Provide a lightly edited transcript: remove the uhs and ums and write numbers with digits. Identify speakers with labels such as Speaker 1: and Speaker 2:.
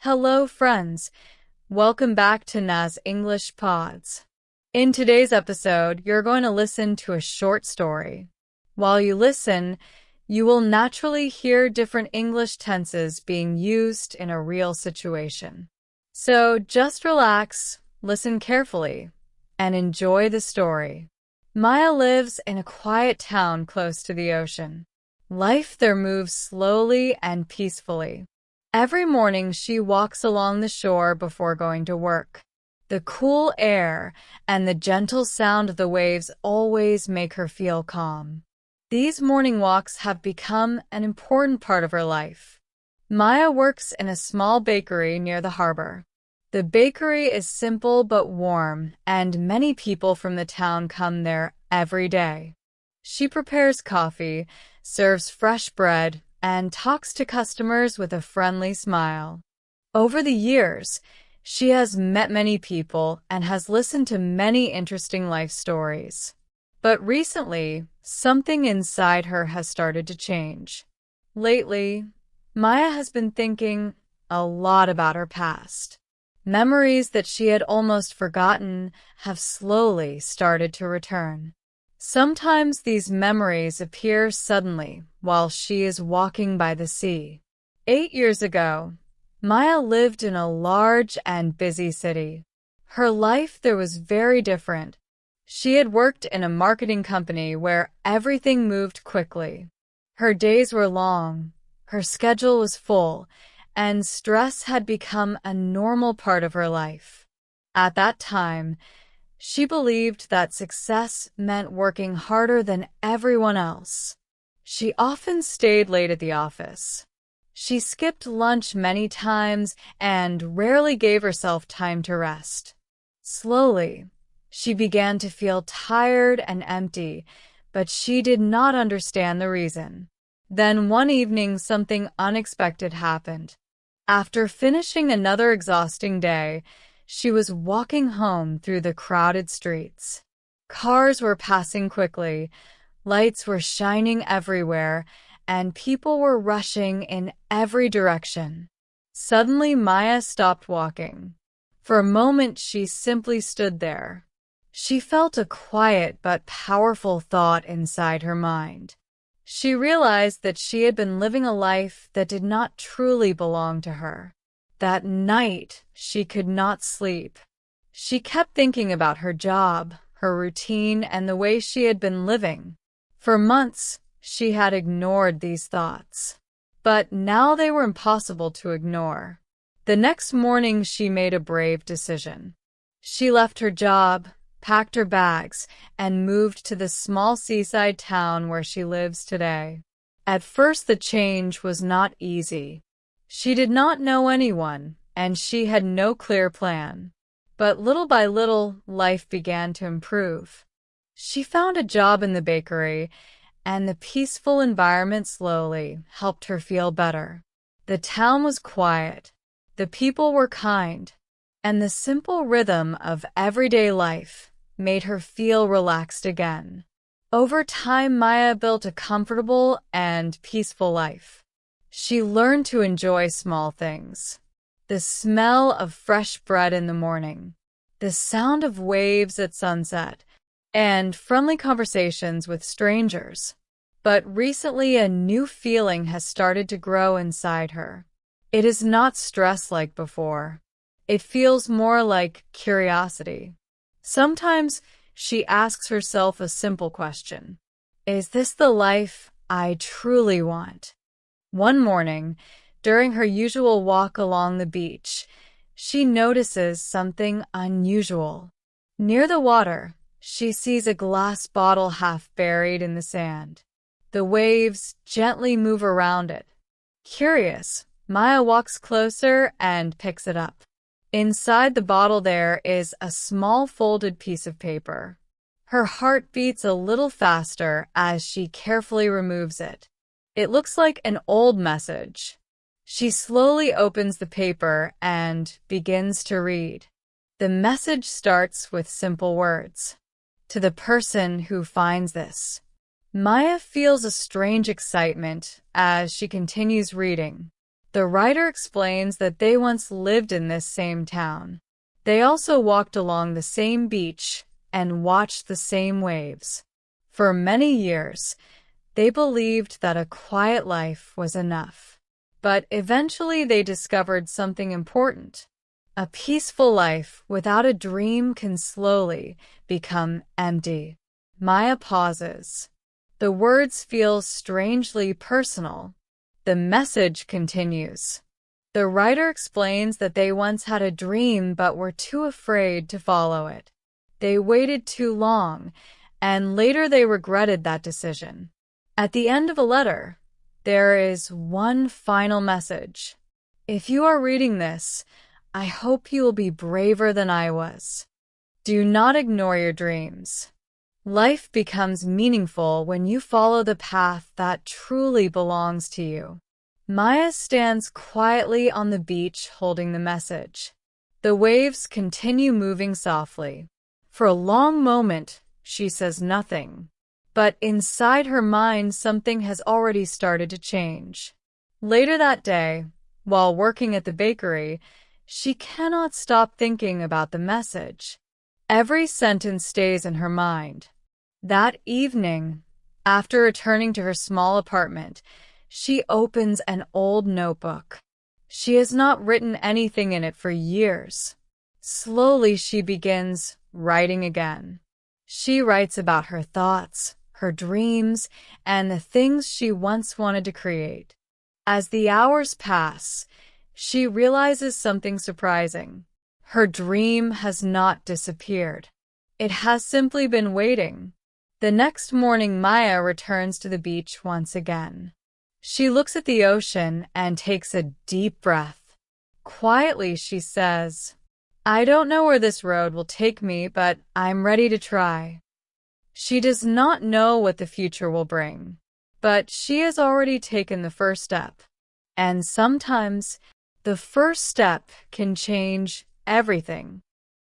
Speaker 1: Hello, friends. Welcome back to Naz English Pods. In today's episode, you're going to listen to a short story. While you listen, you will naturally hear different English tenses being used in a real situation. So just relax, listen carefully, and enjoy the story. Maya lives in a quiet town close to the ocean. Life there moves slowly and peacefully. Every morning she walks along the shore before going to work. The cool air and the gentle sound of the waves always make her feel calm. These morning walks have become an important part of her life. Maya works in a small bakery near the harbor. The bakery is simple but warm, and many people from the town come there every day. She prepares coffee, serves fresh bread, and talks to customers with a friendly smile. Over the years, she has met many people and has listened to many interesting life stories. But recently, something inside her has started to change. Lately, Maya has been thinking a lot about her past. Memories that she had almost forgotten have slowly started to return. Sometimes these memories appear suddenly while she is walking by the sea. 8 years ago, Maya lived in a large and busy city. Her life there was very different. She had worked in a marketing company where everything moved quickly. Her days were long, her schedule was full, and stress had become a normal part of her life. At that time, she believed that success meant working harder than everyone else. She often stayed late at the office. She skipped lunch many times and rarely gave herself time to rest. Slowly, she began to feel tired and empty, but she did not understand the reason. Then one evening, something unexpected happened. After finishing another exhausting day, she was walking home through the crowded streets. Cars were passing quickly, lights were shining everywhere, and people were rushing in every direction. Suddenly, Maya stopped walking. For a moment, she simply stood there. She felt a quiet but powerful thought inside her mind. She realized that she had been living a life that did not truly belong to her. That night, she could not sleep. She kept thinking about her job, her routine, and the way she had been living. For months, she had ignored these thoughts. But now they were impossible to ignore. The next morning, she made a brave decision. She left her job, packed her bags, and moved to the small seaside town where she lives today. At first, the change was not easy. She did not know anyone, and she had no clear plan. But little by little, life began to improve. She found a job in the bakery, and the peaceful environment slowly helped her feel better. The town was quiet, the people were kind, and the simple rhythm of everyday life made her feel relaxed again. Over time, Maya built a comfortable and peaceful life. She learned to enjoy small things. The smell of fresh bread in the morning, the sound of waves at sunset, and friendly conversations with strangers. But recently, a new feeling has started to grow inside her. It is not stress like before. It feels more like curiosity. Sometimes she asks herself a simple question. Is this the life I truly want? One morning, during her usual walk along the beach, she notices something unusual. Near the water, she sees a glass bottle half buried in the sand. The waves gently move around it. Curious, Maya walks closer and picks it up. Inside the bottle there is a small folded piece of paper. Her heart beats a little faster as she carefully removes it. It looks like an old message. She slowly opens the paper and begins to read. The message starts with simple words. To the person who finds this. Maya feels a strange excitement as she continues reading. The writer explains that they once lived in this same town. They also walked along the same beach and watched the same waves. For many years, they believed that a quiet life was enough. But eventually they discovered something important. A peaceful life without a dream can slowly become empty. Maya pauses. The words feel strangely personal. The message continues. The writer explains that they once had a dream but were too afraid to follow it. They waited too long, and later they regretted that decision. At the end of a letter, there is one final message. If you are reading this, I hope you will be braver than I was. Do not ignore your dreams. Life becomes meaningful when you follow the path that truly belongs to you. Maya stands quietly on the beach holding the message. The waves continue moving softly. For a long moment, she says nothing. But inside her mind, something has already started to change. Later that day, while working at the bakery, she cannot stop thinking about the message. Every sentence stays in her mind. That evening, after returning to her small apartment, she opens an old notebook. She has not written anything in it for years. Slowly, she begins writing again. She writes about her thoughts, her dreams, and the things she once wanted to create. As the hours pass, she realizes something surprising. Her dream has not disappeared. It has simply been waiting. The next morning, Maya returns to the beach once again. She looks at the ocean and takes a deep breath. Quietly, she says, I don't know where this road will take me, but I'm ready to try. She does not know what the future will bring, but she has already taken the first step. And sometimes, the first step can change everything.